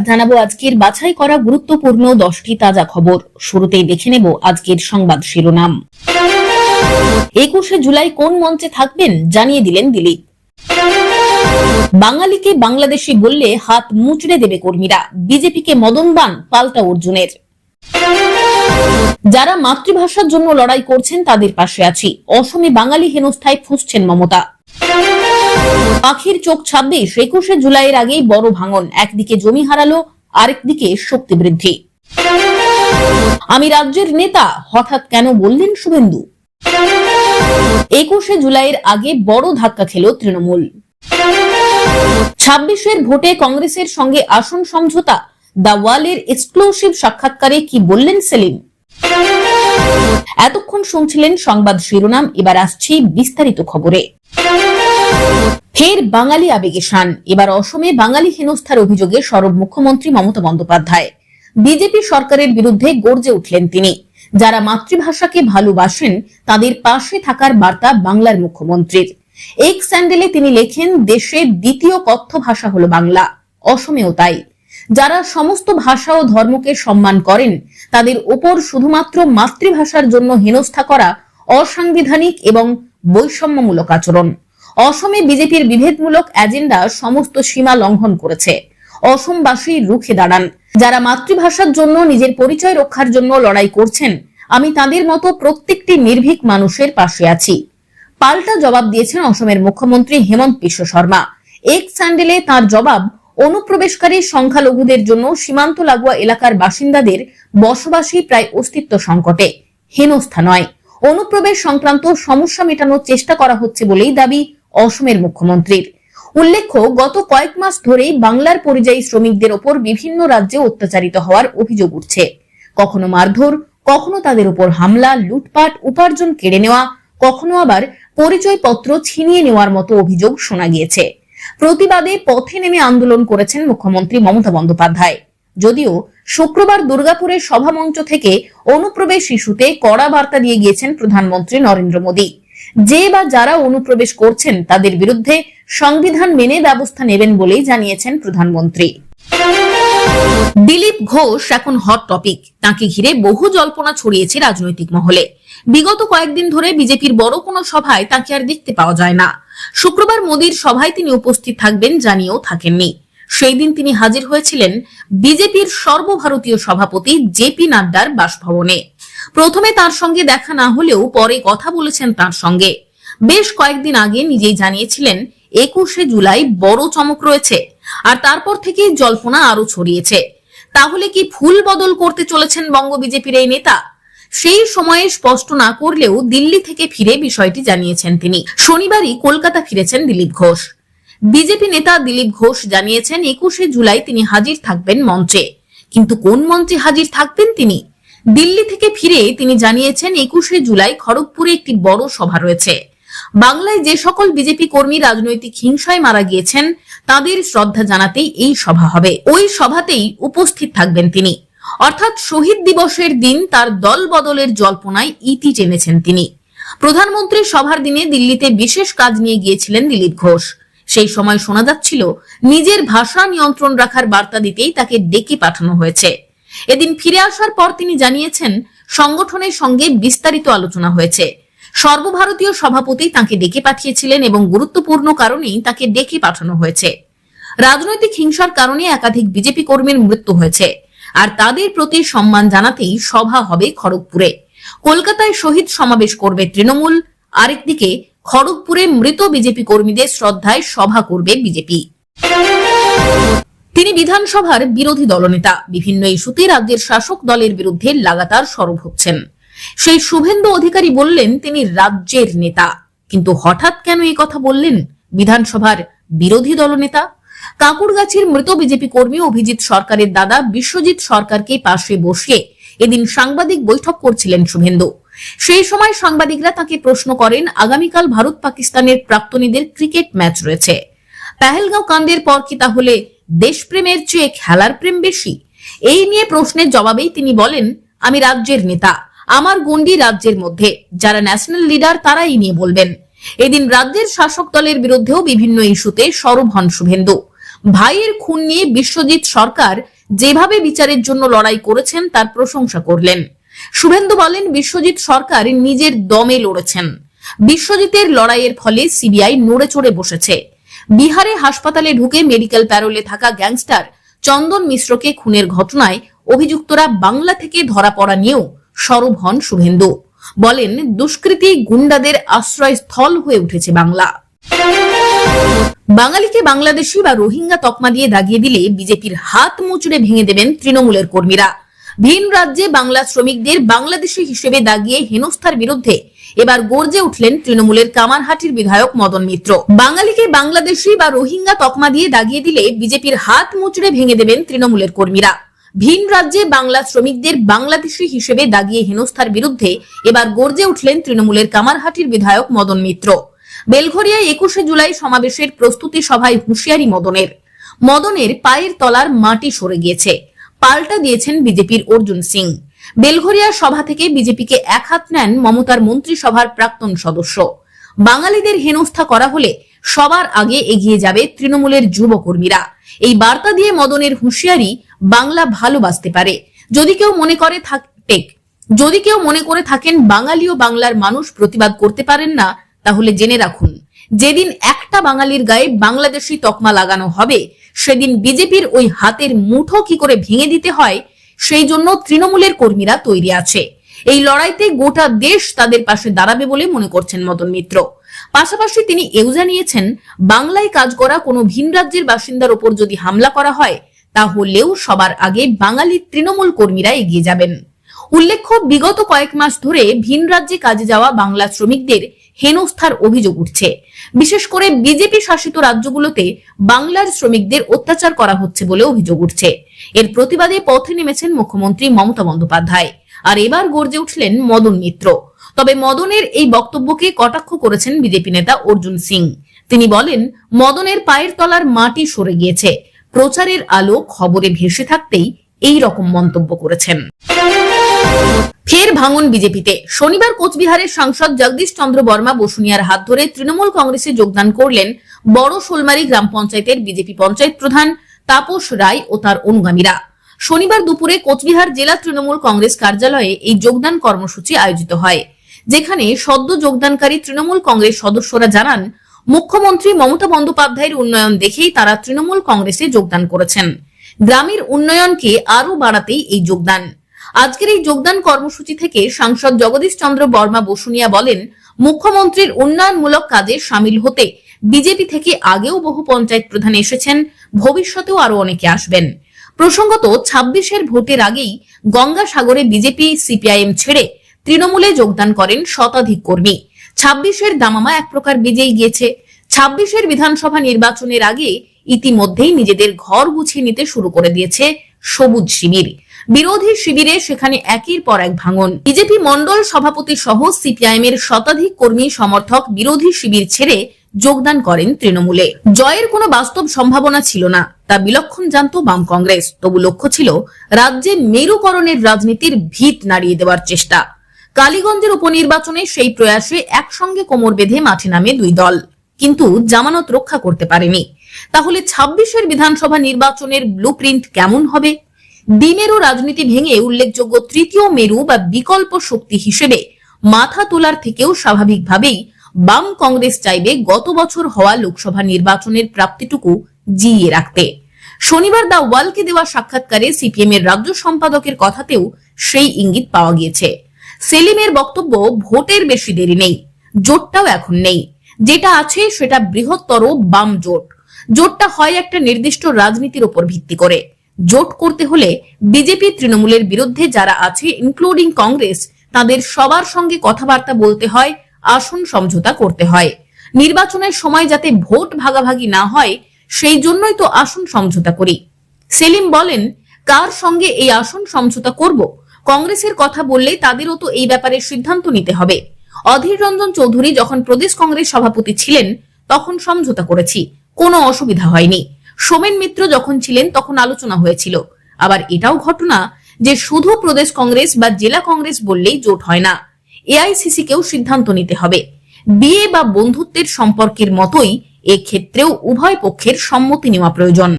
জানাবো আজকের বাছাই করা গুরুত্বপূর্ণ 10টি তাজা খবর। শুরুতেই দেখে নেব আজকের সংবাদ শিরোনাম। 21শে জুলাই কোন মঞ্চে থাকবেন জানিয়ে দিলেন দিলীপ। বাঙালিকে বাংলাদেশি বললে হাত মুচড়ে দেবে কর্মীরা, বিজেপিকে মদনবান পাল্টা অর্জুনের। যারা মাতৃভাষার জন্য লড়াই করছেন তাদের পাশে আছি, অসমে বাঙালি হেনস্থায় ফুঁসছেন মমতা। পাখির চোখ 26, 21শে জুলাইয়ের আগেই বড় ভাঙন, একদিকে জমি হারালো, আরেকদিকে শক্তি বৃদ্ধি। আমি রাজ্যের নেতা, হঠাৎ কেন বললেন শুভেন্দু। 21শে জুলাইয়ের আগে বড় ধাক্কা খেল তৃণমূল। 26এর ভোটে কংগ্রেসের সঙ্গে আসন সমঝোতা, দ্য ওয়ালের এক্সক্লুসিভ সাক্ষাৎকারে কি বললেন সেলিম। এতক্ষণ শুনছিলেন সংবাদ শিরোনাম, এবার আসছি বিস্তারিত খবরে। ফের বাঙালি আবেগে শান, এবার অসমে বাঙালি হেনস্থার অভিযোগে সরব মুখ্যমন্ত্রী মমতা বন্দ্যোপাধ্যায়। বিজেপি সরকারের বিরুদ্ধে গর্জে উঠলেন তিনি। যারা মাতৃভাষাকে ভালোবাসেন তাদের পাশে থাকার বার্তা বাংলার মুখ্যমন্ত্রীর। এক্স স্যান্ডেলে তিনি লেখেন, দেশের দ্বিতীয় কথ্য ভাষা হলো বাংলা, অসমেও তাই। যারা সমস্ত ভাষা ও ধর্মকে সম্মান করেন তাদের ওপর শুধুমাত্র মাতৃভাষার জন্য হেনস্থা করা অসাংবিধানিক এবং বৈষম্যমূলক আচরণ। অসমে বিজেপির বিভেদমূলক এজেন্ডা সমস্ত সীমা লঙ্ঘন করেছে। অসমবাসী রুখে দাঁড়ান। যারা মাতৃভাষার জন্য নিজের পরিচয় রক্ষার জন্য লড়াই করছেন, আমি তাদের মতো প্রত্যেকটি নির্ভীক মানুষের পাশে আছি। পাল্টা জবাব দিয়েছেন অসমের মুখ্যমন্ত্রী হেমন্ত বিশ্ব শর্মা। এক্স স্যান্ডেলে তাঁর জবাব, অনুপ্রবেশকারী সংখ্যালঘুদের জন্য সীমান্ত লাগোয়া এলাকার বাসিন্দাদের বসবাসী প্রায় অস্তিত্ব সংকটে, হেনস্থা নয়। অনুপ্রবেশ সংক্রান্ত সমস্যা মেটানোর চেষ্টা করা হচ্ছে বলেই দাবি অসমের মুখ্যমন্ত্রীর। উল্লেখ্য, গত কয়েক মাস ধরেই বাংলার পরিযায়ী শ্রমিকদের ওপর বিভিন্ন রাজ্যে অত্যাচারিত হওয়ার অভিযোগ উঠছে। কখনো মারধর, কখনো তাদের উপর হামলা, লুটপাট, উপার্জন কেড়ে নেওয়া, কখনো আবার পরিচয়পত্র ছিনিয়ে নেওয়ার মতো অভিযোগ শোনা গিয়েছে। প্রতিবাদে পথে নেমে আন্দোলন করেছেন মুখ্যমন্ত্রী মমতা বন্দ্যোপাধ্যায়। যদিও শুক্রবার দুর্গাপুরের সভামঞ্চ থেকে অনুপ্রবেশ ইস্যুতে কড়া বার্তা দিয়ে গিয়েছেন প্রধানমন্ত্রী নরেন্দ্র মোদী। যে বা যারা অনুপ্রবেশ করছেন তাদের বিরুদ্ধে সংবিধান মেনে ব্যবস্থা নেবেন বলেই জানিয়েছেন প্রধানমন্ত্রী। দিলীপ ঘোষ এখন হট টপিক। তাকে ঘিরে বহু জল্পনা ছড়িয়েছে রাজনৈতিক মহলে। বিগত কয়েকদিন ধরে বিজেপির বড় কোনো সভায় তাকে আর দেখতে পাওয়া যায় না। শুক্রবার মোদীর সভায় তিনি উপস্থিত থাকবেন জানিয়েও থাকেননি। সেই দিন তিনি হাজির হয়েছিলেন বিজেপির সর্বভারতীয় সভাপতি জেপি নাড্ডার বাসভবনে। প্রথমে তার সঙ্গে দেখা না হলেও পরে কথা বলেছেন তার সঙ্গে। বেশ কয়েকদিন আগে নিজেই জানিয়েছিলেন 21শে জুলাই বড় চমক রয়েছে, আর তারপর থেকেই জল্পনা আরো ছড়িয়েছে। তাহলে কি ফুল বদল করতে চলেছেন বঙ্গ বিজেপির এই নেতা? সেই সময়ে স্পষ্ট না করলেও দিল্লি থেকে ফিরে বিষয়টি জানিয়েছেন তিনি। শনিবারই কলকাতা ফিরেছেন দিলীপ ঘোষ। বিজেপি নেতা দিলীপ ঘোষ জানিয়েছেন 21শে জুলাই তিনি হাজির থাকবেন মঞ্চে। কিন্তু কোন মঞ্চে হাজির থাকবেন তিনি? দিল্লি থেকে ফিরে তিনি জানিয়েছেন 21শে জুলাই খড়গপুরে একটি বড় সভা রয়েছে। বাংলায় যে সকল বিজেপি কর্মী রাজনৈতিক হিংসায় মারা গিয়েছেন তাদের শ্রদ্ধা জানাতেই এই সভা হবে। ওই সভাতেই উপস্থিত থাকবেন তিনি। অর্থাৎ শহীদ দিবসের দিন তার দল বদলের জল্পনায় ইতি টেনেছেন তিনি। প্রধানমন্ত্রী সভার দিনে দিল্লিতে বিশেষ কাজ নিয়ে গিয়েছিলেন দিলীপ ঘোষ। সেই সময় শোনা যাচ্ছিল নিজের ভাষা নিয়ন্ত্রণ রাখার বার্তা দিতেই তাকে ডেকে পাঠানো হয়েছে। এদিন ফিরে আসার পর তিনি জানিয়েছেন সংগঠনের সঙ্গে বিস্তারিত আলোচনা হয়েছে। সর্বভারতীয় সভাপতি তাকে ডেকে পাঠিয়েছিলেন এবং গুরুত্বপূর্ণ কারণেই তাকে ডেকে পাঠানো হয়েছে। রাজনৈতিক হিংসার কারণে একাধিক বিজেপি কর্মীর মৃত্যু হয়েছে, আর তাদের প্রতি সম্মান জানাতেই সভা হবে খড়গপুরে। কলকাতায় শহীদ সমাবেশ করবে তৃণমূল, আরেকদিকে খড়গপুরে মৃত বিজেপি কর্মীদের শ্রদ্ধায় সভা করবে বিজেপি। তিনি বিধানসভার বিরোধী দলনেতা। বিভিন্ন ইস্যুতে রাজ্যের শাসক দলের বিরুদ্ধে লাগাতার সরব হচ্ছেন। সেই শুভেন্দু অধিকারী বললেন তিনি রাজ্যের নেতা, কিন্তু হঠাৎ কেন এই কথা বললেন বিধানসভার বিরোধী দলনেতা? কাঁকুড়গাছির মৃত বিজেপি কর্মী অভিজিৎ সরকারের দাদা বিশ্বজিৎ সরকারকে পাশে বসিয়ে এদিন সাংবাদিক বৈঠক করছিলেন শুভেন্দু। সেই সময় সাংবাদিকরা তাকে প্রশ্ন করেন, আগামীকাল ভারত পাকিস্তানের প্রাক্তনীদের ক্রিকেট ম্যাচ রয়েছে। পেহেলগাঁও কাণ্ডের পর কি তাহলে দেশপ্রেমের চেয়ে খেলার প্রেম বেশি? এই নিয়ে প্রশ্নের জবাবেই তিনি বলেন, আমি রাজ্যের নেতা, আমার গণ্ডি রাজ্যের মধ্যে, যারা ন্যাশনাল লিডার তারাই নিয়ে বলবেন। এদিন রাজ্যের শাসক দলের বিরুদ্ধেও বিভিন্ন ইস্যুতে সরব হন শুভেন্দু। ভাইয়ের খুন নিয়ে বিশ্বজিৎ সরকার যেভাবে বিচারের জন্য লড়াই করেছেন তার প্রশংসা করলেন। শুভেন্দু বলেন, বিশ্বজিৎ সরকার নিজের দমে লড়েছেন। বিশ্বজিতের লড়াইয়ের ফলে সিবিআই নড়ে চড়ে বসেছে। বিহারে হাসপাতালে ঢুকে মেডিকেল প্যারোলে থাকা গ্যাংস্টার চন্দন মিশ্রকে খুনের ঘটনায় অভিযুক্তরা বাংলা থেকে ধরা পড়া নিয়েও সরব হন শুভেন্দু। বলেন, দুষ্কৃতী গুন্ডাদের আশ্রয়স্থল হয়ে উঠেছে বাংলা। বাঙালিকে বাংলাদেশি বা রোহিঙ্গা তকমা দিয়ে দাগিয়ে দিলে বিজেপির হাত মুচড়ে ভেঙে দেবেন তৃণমূলের কর্মীরা। ভিন রাজ্যে বাংলা শ্রমিকদের বাংলাদেশি হিসেবে দাগিয়ে হেনস্থার বিরুদ্ধে এবার গর্জে উঠলেন তৃণমূলের কামারহাটির বিধায়ক মদন মিত্র। বাঙালিকে বাংলাদেশি বা রোহিঙ্গা তকমা দিয়ে দাগিয়ে দিলে বিজেপির হাত মুচড়ে ভেঙে দেবেন তৃণমূলের কর্মীরা। ভিন রাজ্যে বাংলা শ্রমিকদের বাংলাদেশি হিসেবে দাগিয়ে হেনস্থার বিরুদ্ধে এবার গর্জে উঠলেন তৃণমূলের কামারহাটির বিধায়ক মদন মিত্র। বেলঘরিয়ায় 21শে জুলাই সমাবেশের প্রস্তুতি সভায় হুঁশিয়ারি মদনের পায়ের তলার মাটি সরে গিয়েছে, পাল্টা দিয়েছেন বিজেপির অর্জুন সিং। বেলঘরিয়া সভা থেকে বিজেপিকে এক হাত নেন মমতার মন্ত্রিসভার প্রাক্তন সদস্য। বাঙালিদের হেনস্থা করা হলে সবার আগে এগিয়ে যাবে তৃণমূলের যুবকর্মীরা। এই বার্তা দিয়ে মদনের হুঁশিয়ারি, বাংলা ভালোবাসতে পারে। যদি কেউ মনে করে থাকেন বাঙালি ও বাংলার মানুষ প্রতিবাদ করতে পারেন না, তাহলে জেনে রাখুন, যেদিন একটা বাঙালির গায়ে বাংলাদেশি তকমা লাগানো হবে সেদিন বিজেপির ওই হাতের মুঠো কি করে ভেঙে দিতে হয় সেই জন্য তৃণমূলের কর্মীরা তৈরি আছে। এই লড়াইতে গোটা দেশ তাদের পাশে দাঁড়াবে বলে মনে করছেন মদন মিত্র। পাশাপাশি তিনি এও জানিয়েছেন, বাংলায় কাজ করা কোনো ভিন রাজ্যের বাসিন্দার ওপর যদি হামলা করা হয় তাহলেও সবার আগে বাঙালি তৃণমূল কর্মীরা এগিয়ে যাবেন। উল্লেখ্য, বিগত কয়েক মাস ধরে ভিন রাজ্যে কাজে যাওয়া বাংলা শ্রমিকদের হেনস্থার অভিযোগ উঠছে। বিশেষ করে বিজেপি শাসিত রাজ্যগুলোতে বাংলার শ্রমিকদের অত্যাচার করা হচ্ছে বলে অভিযোগ উঠছে। এর প্রতিবাদে পথে নেমেছেন মুখ্যমন্ত্রী মমতা বন্দ্যোপাধ্যায়। আর এবার গর্জে উঠলেন মদন মিত্র। তবে মদনের এই বক্তব্যকে কটাক্ষ করেছেন বিজেপি নেতা অর্জুন সিং। তিনি বলেন, মদনের পায়ের তলার মাটি সরে গিয়েছে। প্রচারের আলো খবরে ভেসে থাকতেই এই রকম মন্তব্য করেছেন। ফের ভাঙন বিজেপিতে। শনিবার কোচবিহারের সাংসদ জগদীশ চন্দ্র বর্মা বসুনিয়ার হাত ধরে তৃণমূল কংগ্রেসে যোগদান করলেন বড় শোলমারি গ্রাম পঞ্চায়েতের বিজেপি পঞ্চায়েত প্রধান তাপস রায় ও তার অনুগামীরা। শনিবার দুপুরে কোচবিহার জেলা তৃণমূল কংগ্রেস কার্যালয়ে এই যোগদান কর্মসূচি আয়োজিত হয়, যেখানে সদ্য যোগদানকারী তৃণমূল কংগ্রেস সদস্যরা জানান, মুখ্যমন্ত্রী মমতা বন্দ্যোপাধ্যায়ের উন্নয়ন দেখেই তারা তৃণমূল কংগ্রেসে যোগদান করেছেন। গ্রামের উন্নয়নকে আরো বাড়াতেই এই যোগদান। আজকের এই যোগদান কর্মসূচি থেকে সাংসদ জগদীশ চন্দ্র বর্মা বসুনিয়া বলেন, মুখ্যমন্ত্রীর উন্নয়নমূলক কাজে সামিল হতে বিজেপি থেকে আগেও বহু পঞ্চায়েত প্রধান এসেছেন, ভবিষ্যতেও আরো অনেকে আসবেন। প্রসঙ্গত, 26-এর ভোটের আগেই গঙ্গাসাগরে বিজেপি সিপিআইএম ছেড়ে তৃণমূলে যোগদান করেন শতাধিক কর্মী। 26-এর দামামা এক প্রকার বেজেই গিয়েছে। 26-এর বিধানসভা নির্বাচনের আগে ইতিমধ্যেই নিজেদের ঘর গুছিয়ে নিতে শুরু করে দিয়েছে সবুজ শিবির। বিরোধী শিবিরে সেখানে একের পর এক ভাঙন। বিজেপি মন্ডল সভাপতি সহ সিপিআইএম এর শতাধিক কর্মী সমর্থক বিরোধী শিবির ছেড়ে যোগদান করেন তৃণমূলে। জয়ের কোনো বাস্তব সম্ভাবনা ছিল না, তা বিলক্ষণ জানত বাম কংগ্রেস। তবু লক্ষ্য ছিল রাজ্যে মেরুকরণের রাজনীতির ভিত নাড়িয়ে দেওয়ার চেষ্টা। কালীগঞ্জের উপনির্বাচনে সেই প্রয়াসে একসঙ্গে কোমর বেঁধে মাঠে নামে দুই দল, কিন্তু জামানত রক্ষা করতে পারেনি। তাহলে 26-এর বিধানসভা নির্বাচনের ব্লুপ্রিন্ট কেমন হবে? দ্বিমেরু রাজনীতি ভেঙে উল্লেখযোগ্য তৃতীয় মেরু বা বিকল্প শক্তি হিসেবে মাথা তোলার থেকেও স্বাভাবিকভাবেই বাম কংগ্রেস চাইবে গত বছর হওয়া লোকসভা নির্বাচনের প্রাপ্তিটুকু জিইয়ে রাখতে। শনিবার দা ওয়ালকে দেওয়া সাক্ষাৎকারে সিপিএম এর রাজ্য সম্পাদকের কথাতেও সেই ইঙ্গিত পাওয়া গিয়েছে। সেলিমের বক্তব্য, ভোটের বেশি দেরি নেই, জোটটাও এখন নেই। যেটা আছে সেটা বৃহত্তর বাম জোট। জোটটা হয় একটা নির্দিষ্ট রাজনীতির উপর ভিত্তি করে। জোট করতে হলে বিজেপি তৃণমূলের বিরুদ্ধে যারা আছে ইনক্লুডিং কংগ্রেস, তাদের সবার সঙ্গে কথাবার্তা বলতে হয়, আসন সমঝোতা করতে হয়। নির্বাচনের সময় যাতে ভোট ভাগাভাগি না হয় সেই জন্যই তো আসন সমঝোতা করি। সেলিম বলেন, কার সঙ্গে এই আসন সমঝোতা করব? কংগ্রেসের কথা বললে তাদেরও তো এই ব্যাপারে সিদ্ধান্ত নিতে হবে। অধীর রঞ্জন চৌধুরী যখন প্রদেশ কংগ্রেস সভাপতি ছিলেন তখন সমঝোতা করেছি, কোনো অসুবিধা হয়নি। সোমেন মিত্র যখন ছিলেন তখন আলোচনা হয়েছিল। আবার এটাও ঘটনা যে শুধু প্রদেশ কংগ্রেস বা জেলা কংগ্রেস বললেই জোট হয় না, এআইসিসি কেও সিদ্ধান্ত নিতে হবে। বিয়ে বা বন্ধুত্বের সম্পর্কের মতোই এক্ষেত্রেও উভয় পক্ষের সম্মতি নেওয়া প্রয়োজন।